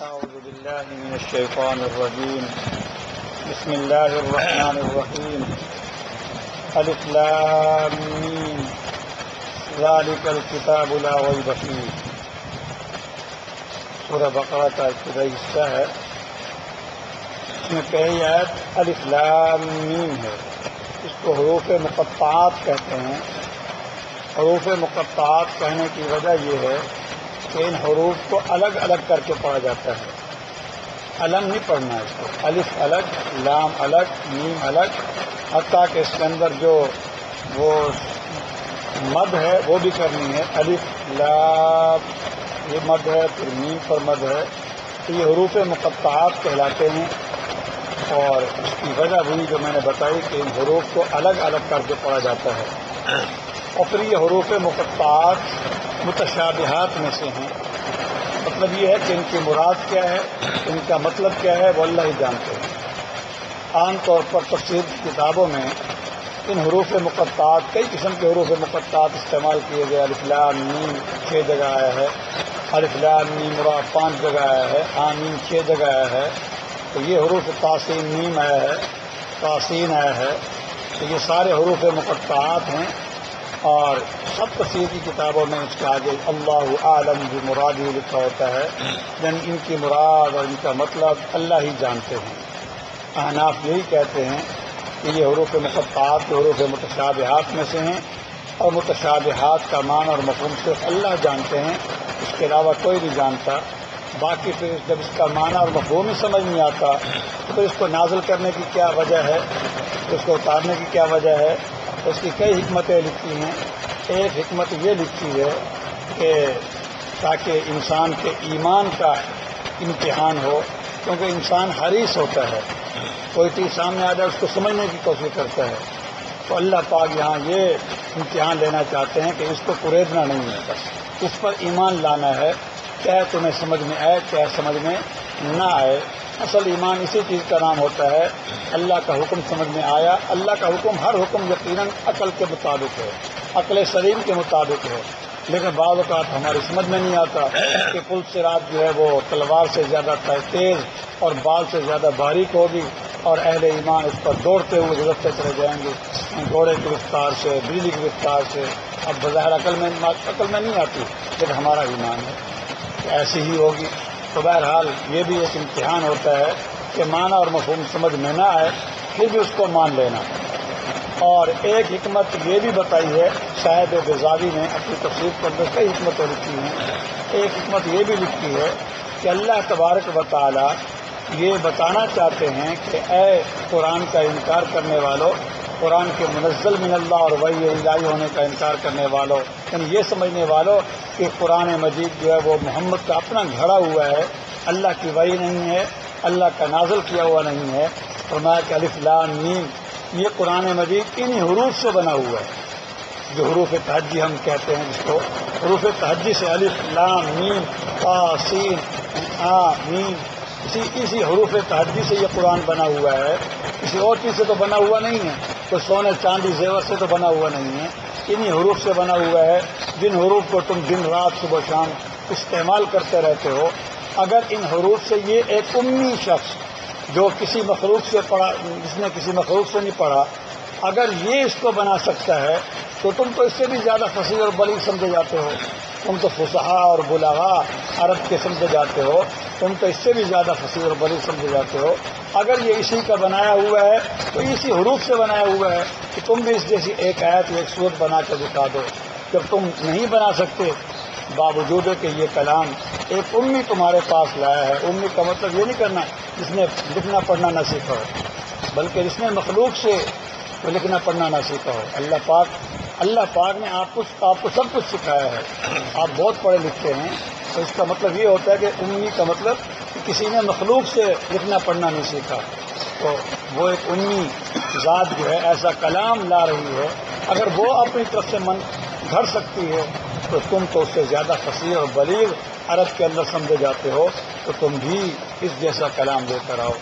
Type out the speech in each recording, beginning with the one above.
أعوذ بالله من الشيطان الرجيم. بسم الله الرحمن الرحيم. الف لام میم ذلك الكتاب لا ريب فيه. سورہ بقرہ کا ابتدائی حصہ ہے. اس میں پہلی آیت الف لام میم ہے. اس کو حروف مقطعات کہتے ہیں. حروف مقطعات کہنے کی وجہ یہ ہے کہ ان حروف کو الگ الگ کر کے پڑھا جاتا ہے. الگ نہیں پڑھنا ہے اس کو. الف الگ، لام الگ، میم الگ، حتیٰ کہ اس کے اندر جو وہ مد ہے وہ بھی کرنی ہے. الف لام یہ مد ہے، پھر میم پر مد ہے. تو یہ حروف مقطعات کہلاتے ہیں. اور اس کی وجہ وہی جو میں نے بتائی کہ ان حروف کو الگ الگ کر کے پڑھا جاتا ہے. اور پھر یہ حروف مقطعات متشابہات میں سے ہیں. مطلب یہ ہے کہ ان کی مراد کیا ہے، ان کا مطلب کیا ہے، وہ اللہ ہی جانتے ہیں. عام طور پر تفسیر کی کتابوں میں ان حروف مقطعات، کئی قسم کے حروف مقطعات استعمال کیے گئے. الف لام میم 6 جگہ آیا ہے. الف لام میم را 5 جگہ آیا ہے. آمین 6 جگہ آیا ہے. تو یہ حروف تاسین میم آیا ہے، تاسین آیا ہے. تو یہ سارے حروف مقطعات ہیں. اور سب تفسیر کی کتابوں میں اس کے آگے اللہ عالم بمرادہ لکھا ہوتا ہے، یعنی ان کی مراد اور ان کا مطلب اللہ ہی جانتے ہیں. احناف یہی کہتے ہیں کہ یہ حروف مقطعات کے حروف متشابہات میں سے ہیں، اور متشابہات کا معنی اور مفہوم صرف اللہ جانتے ہیں، اس کے علاوہ کوئی نہیں جانتا. باقی پھر جب اس کا معنی اور مفہوم ہی سمجھ نہیں آتا تو پھر اس کو نازل کرنے کی کیا وجہ ہے، اس کو اتارنے کی کیا وجہ ہے. اس کی کئی حکمتیں لکھی ہیں. ایک حکمت یہ لکھی ہے کہ تاکہ انسان کے ایمان کا امتحان ہو، کیونکہ انسان حریص ہوتا ہے. کوئی چیز سامنے آ جائے اس کو سمجھنے کی کوشش کرتا ہے. تو اللہ پاک یہاں یہ امتحان لینا چاہتے ہیں کہ اس کو قریدنا نہیں ہے، بس اس پر ایمان لانا ہے، چاہے تمہیں سمجھ میں آئے چاہے سمجھ میں نہ آئے. اصل ایمان اسی چیز کا نام ہوتا ہے. اللہ کا حکم سمجھ میں آیا. اللہ کا حکم ہر حکم یقیناً عقل کے مطابق ہے، عقل سلیم کے مطابق ہے. لیکن بعض اوقات ہماری سمجھ میں نہیں آتا کہ پل صراط جو ہے وہ تلوار سے زیادہ تیز اور بال سے زیادہ باریک ہوگی، اور اہل ایمان اس پر دوڑتے ہوئے گزرتے چلے جائیں گے گھوڑے کی رفتار سے، بجلی کی رفتار سے. اب بظاہر عقل میں نہیں آتی، لیکن ہمارا ایمان ہے کہ ایسی ہی ہوگی. تو بہرحال یہ بھی ایک امتحان ہوتا ہے کہ معنی اور مفہوم سمجھ میں نہ آئے پھر بھی اس کو مان لینا. اور ایک حکمت یہ بھی بتائی ہے صاحب بزاوی نے اپنی تفسیر پر اندر کئی حکمتیں لکھی ہیں. ایک حکمت یہ بھی لکھی ہے کہ اللہ تبارک و تعالی یہ بتانا چاہتے ہیں کہ اے قرآن کا انکار کرنے والوں، قرآن کے منزل من اللہ اور وحی الہی ہونے کا انکار کرنے والوں، یعنی یہ سمجھنے والوں کہ قرآن مجید جو ہے وہ محمد کا اپنا گھڑا ہوا ہے، اللہ کی وحی نہیں ہے، اللہ کا نازل کیا ہوا نہیں ہے. فرمایا کہ الف لام میم یہ قرآن مجید انہی حروف سے بنا ہوا ہے، جو حروف تہجی ہم کہتے ہیں جس کو. حروف تہجی سے الف لام میم طا سین میم، اسی حروف تہجی سے یہ قرآن بنا ہوا ہے. کسی اور چیز سے تو بنا ہوا نہیں ہے، کوئی سونے چاندی زیور سے تو بنا ہوا نہیں ہے. انہی حروف سے بنا ہوا ہے، جن حروف کو تم دن رات صبح شام استعمال کرتے رہتے ہو. اگر ان حروف سے یہ ایک امی شخص جو کسی مخلوق سے پڑھا، جس نے کسی مخلوق سے نہیں پڑھا، اگر یہ اس کو بنا سکتا ہے تو تم تو اس سے بھی زیادہ فصیح اور بلیغ سمجھے جاتے ہو. تم تو فصحاء اور بلغاء عرب کے سمجھے جاتے ہو، تم تو اس سے بھی زیادہ فصیح اور بلیغ سمجھے جاتے ہو. اگر یہ اسی کا بنایا ہوا ہے تو اسی حروف سے بنایا ہوا ہے کہ تم بھی اس جیسی ایک آیت ایک سورت بنا کے دکھا دو. جب تم نہیں بنا سکتے، باوجود ہے کہ یہ کلام ایک امی تمہارے پاس لایا ہے. امی کا مطلب یہ نہیں کرنا جس نے لکھنا پڑھنا نہ سیکھا ہو، بلکہ جس نے مخلوق سے لکھنا پڑھنا نہ سیکھا ہو. اللہ پاک نے آپ کو سب کچھ سکھایا ہے. آپ بہت پڑھے لکھتے ہیں، تو اس کا مطلب یہ ہوتا ہے کہ امی کا مطلب کہ کسی نے مخلوق سے لکھنا پڑھنا نہیں سیکھا. تو وہ ایک امی ذات جو ہے ایسا کلام لا رہی ہے، اگر وہ اپنی طرف سے من گھڑ سکتی ہے تو تم تو اس سے زیادہ فصیح اور بلیغ عرب کے اندر سمجھے جاتے ہو تو تم بھی اس جیسا کلام لے کر آؤ۔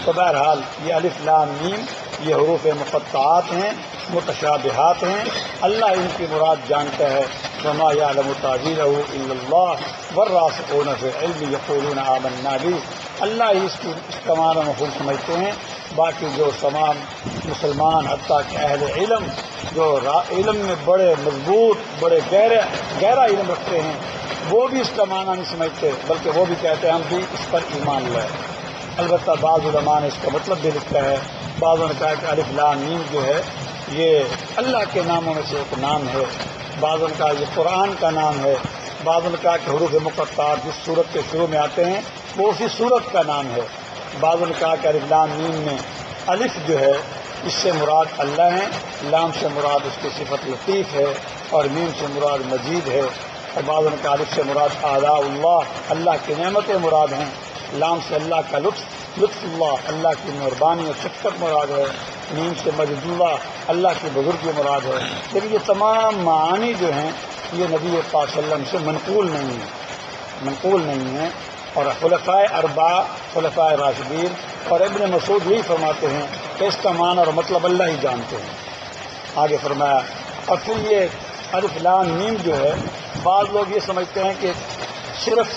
تو بہرحال یہ الف لام میم یہ حروف مقطعات ہیں، متشابہات ہیں، اللہ ان کی مراد جانتا ہے۔ وما یعلم تاویلہ الا اللہ والراسخون فی العلم یقولون آمنا بہ، اللہ ہی اس کا معنی مفہوم سمجھتے ہیں، باقی جو تمام مسلمان حتیٰ کہ اہل علم جو علم میں بڑے مضبوط بڑے گہرا علم رکھتے ہیں وہ بھی اس کا معنی نہیں سمجھتے، بلکہ وہ بھی کہتے ہیں ہم بھی اس پر ایمان لائے۔ البتہ بعض علماء نے اس کا مطلب بھی لکھا ہے، بعضوں نے کہا کہ الف لام میم جو ہے یہ اللہ کے ناموں میں سے ایک نام ہے، بعضوں نے کہا یہ قرآن کا نام ہے، بعضوں نے کہا کہ حروف مقطعات جس صورت کے شروع میں آتے ہیں وہ اسی صورت کا نام ہے، بعضوں نے کہا کہ الف لام میم میں الف جو ہے اس سے مراد اللہ ہے، لام سے مراد اس کی صفت لطیف ہے، اور میم سے مراد مجید ہے، اور بعضوں نے کہا الف سے مراد آلاء اللہ، اللہ کی نعمتیں مراد ہیں، لام سے اللہ کا لطف اللہ، اللہ کی مہربانی اور شفقت مراد ہے، میم سے مجد اللہ، اللہ کی بزرگی مراد ہے۔ لیکن یہ تمام معانی جو ہیں یہ نبی پاک صلی اللہ علیہ وسلم سے منقول نہیں ہیں، اور خلفائے اربعہ خلفائے راشدین اور ابن مسعود یہی فرماتے ہیں کہ اس کا معنی اور مطلب اللہ ہی جانتے ہیں۔ آگے فرمایا، اور پھر یہ الف لام میم جو ہے بعض لوگ یہ سمجھتے ہیں کہ صرف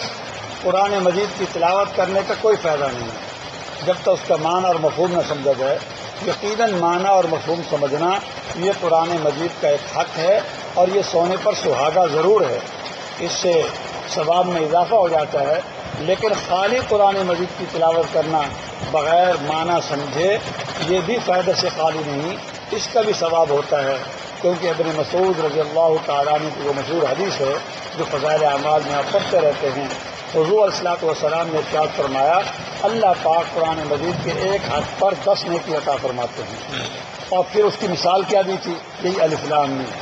قرآن مجید کی تلاوت کرنے کا کوئی فائدہ نہیں ہے جب تک اس کا معنی اور مفہوم نہ سمجھا جائے۔ یقیناً معنی اور مفہوم سمجھنا یہ قرآن مجید کا ایک حق ہے، اور یہ سونے پر سہاگا ضرور ہے، اس سے ثواب میں اضافہ ہو جاتا ہے، لیکن خالی قرآن مجید کی تلاوت کرنا بغیر معنی سمجھے یہ بھی فائدے سے خالی نہیں، اس کا بھی ثواب ہوتا ہے، کیونکہ ابن مسعود رضی اللہ تعالیٰ عنہ کی وہ مشہور حدیث ہے جو فضائل اعمال میں آپ پڑھتے رہتے ہیں۔ حضور علیہ الصلوۃ والسلام نے ارشاد فرمایا اللہ پاک قرآن مجید کے ایک حرف پر 10 نیکی عطا فرماتے ہیں، اور پھر اس کی مثال کیا دی تھی؟ یہی الف لام میم۔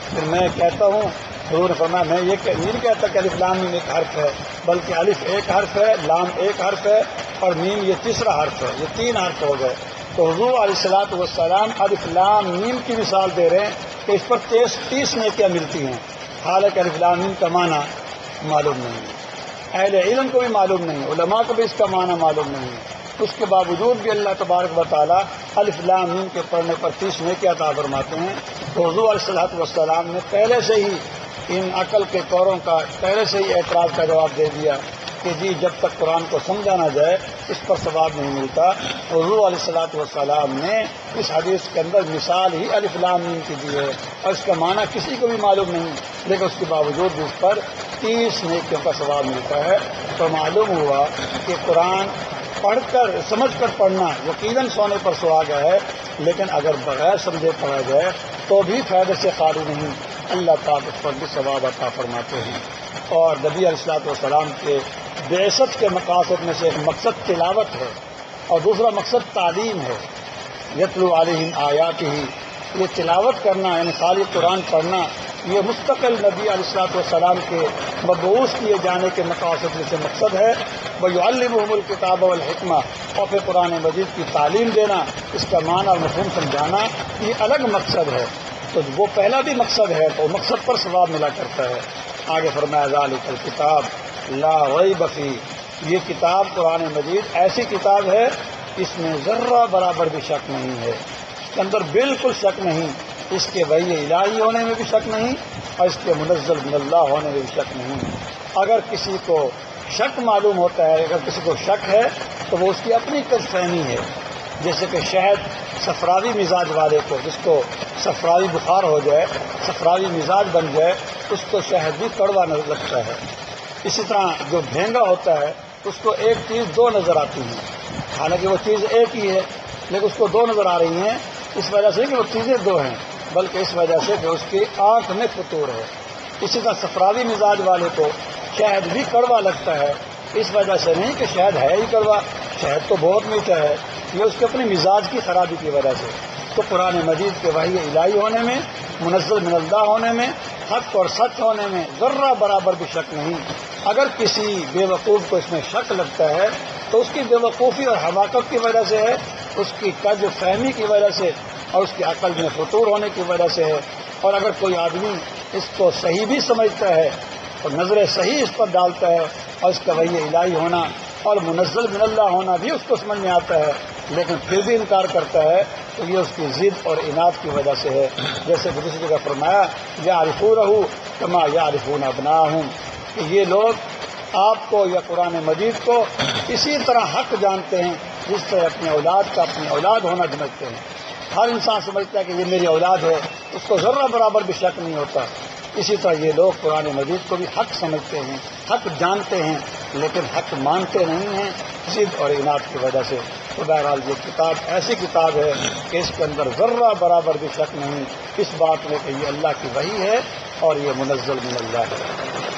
پھر میں کہتا ہوں، حضور نے فرمایا میں یہ نہیں کہتا کہ الف لام میم ایک حرف ہے، بلکہ الف ایک حرف ہے، لام ایک حرف ہے، اور میم یہ تیسرا حرف ہے، یہ 3 حرف ہو گئے۔ تو حضور علیہ الصلوۃ والسلام الف لام میم کی مثال دے رہے ہیں کہ اس پر 30 نیکیاں ملتی ہیں، حالانکہ الف لام میم کا معنی معلوم نہیں ہے، اہل علم کو بھی معلوم نہیں، علماء کو بھی اس کا معنی معلوم نہیں ہے، اس کے باوجود بھی اللہ تبارک و تعالیٰ الف لام میم کے پڑھنے پر 30 نیکیاں عطا فرماتے ہیں۔ تو حضور علیہ الصلوۃ والسلام نے پہلے سے ہی ان عقل کے کوروں کا پہلے سے ہی اعتراض کا جواب دے دیا کہ جی جب تک قرآن کو سمجھا نہ جائے اس پر ثواب نہیں ملتا۔ حضور علیہ الصلوۃ والسلام نے اس حدیث کے اندر مثال ہی الف لام میم کی دی ہے، اور اس کا معنی کسی کو بھی معلوم نہیں، لیکن اس کے باوجود بھی اس پر 30 نیکیوں کا ثواب ملتا ہے۔ تو معلوم ہوا کہ قرآن پڑھ کر سمجھ کر پڑھنا یقیناً سونے پر سہاگا ہے، لیکن اگر بغیر سمجھے پڑھا جائے تو بھی فائدے سے خالی نہیں، اللہ پاک اس پر بھی ثواب عطا فرماتے ہیں۔ اور نبی علیہ الصلوۃ والسلام کے بعثت کے مقاصد میں سے ایک مقصد تلاوت ہے، اور دوسرا مقصد تعلیم ہے۔ یتلو علیہم آیاتہ، یہ تلاوت کرنا یعنی خالی قرآن پڑھنا یہ مستقل نبی علیہ الصلوۃ والسلام کے مبعوث کیے جانے کے مقاصد میں سے مقصد ہے۔ وَيُعَلِّمُهُمُ الْكِتَابَ وَالْحِكْمَةَ، اور پھر قرآن مجید کی تعلیم دینا، اس کا معنی اور مفہوم سمجھانا، یہ الگ مقصد ہے۔ تو وہ پہلا بھی مقصد ہے تو مقصد پر ثواب ملا کرتا ہے۔ آگے فرمایا ذَلِكَ الْكِتَابُ لَا رَيْبَ فِيهِ، یہ کتاب قرآن مجید ایسی کتاب ہے اس میں ذرہ برابر بھی شک نہیں ہے، اس کے اندر بالکل شک نہیں، اس کے وحی الہی ہونے میں بھی شک نہیں، اور اس کے منزل من اللہ ہونے میں بھی شک نہیں۔ اگر کسی کو شک معلوم ہوتا ہے، اگر کسی کو شک ہے تو وہ اس کی اپنی فہمی ہے، جیسے کہ شہد صفراوی مزاج والے کو، جس کو صفراوی بخار ہو جائے، صفراوی مزاج بن جائے، اس کو شہد بھی کڑوا لگتا ہے۔ اسی طرح جو بھینگا ہوتا ہے اس کو ایک چیز 2 نظر آتی ہے، حالانکہ وہ چیز ایک ہی ہے لیکن اس کو 2 نظر آ رہی ہیں، اس وجہ سے کہ وہ چیزیں 2 ہیں، بلکہ اس وجہ سے کہ اس کی آنکھ میں فطور ہے۔ اسی طرح صفراوی مزاج والے کو شہد بھی کڑوا لگتا ہے، اس وجہ سے نہیں کہ شہد ہے ہی کڑوا، شہد تو بہت میٹھا ہے، یہ اس کے اپنے مزاج کی خرابی کی وجہ سے۔ تو قرآن مجید کے وحی الہی ہونے میں، منزل من اللہ ہونے میں، حق اور سچ ہونے میں ذرہ برابر بھی شک نہیں۔ اگر کسی بے وقوف کو اس میں شک لگتا ہے تو اس کی بے وقوفی اور حماقت کی وجہ سے ہے، اس کی کج فہمی کی وجہ سے، اور اس کی عقل میں فطور ہونے کی وجہ سے ہے۔ اور اگر کوئی آدمی اس کو صحیح بھی سمجھتا ہے اور نظر صحیح اس پر ڈالتا ہے اور اس کا وحی الہی ہونا اور منزل من اللہ ہونا بھی اس کو سمجھ میں آتا ہے، لیکن پھر بھی انکار کرتا ہے تو یہ اس کی ضد اور عناد کی وجہ سے ہے. جیسے دوسری جگہ فرمایا یعرفونہ کما یعرفون ابناءہم، کہ یہ لوگ آپ کو یا قرآن مجید کو اسی طرح حق جانتے ہیں جس طرح اپنی اولاد کا اپنی اولاد ہونا سمجھتے ہیں. ہر انسان سمجھتا ہے کہ یہ میری اولاد ہے، اس کو ذرہ برابر بھی شک نہیں ہوتا. اسی طرح یہ لوگ قرآن مجید کو بھی حق سمجھتے ہیں، حق جانتے ہیں، لیکن حق مانتے نہیں ہیں ضد اور عناد کی وجہ سے. تو بہرحال یہ کتاب ایسی کتاب ہے کہ اس کے اندر ذرہ برابر بھی شک نہیں اس بات میں کہ یہ اللہ کی وحی ہے اور یہ منزل من اللہ ہے.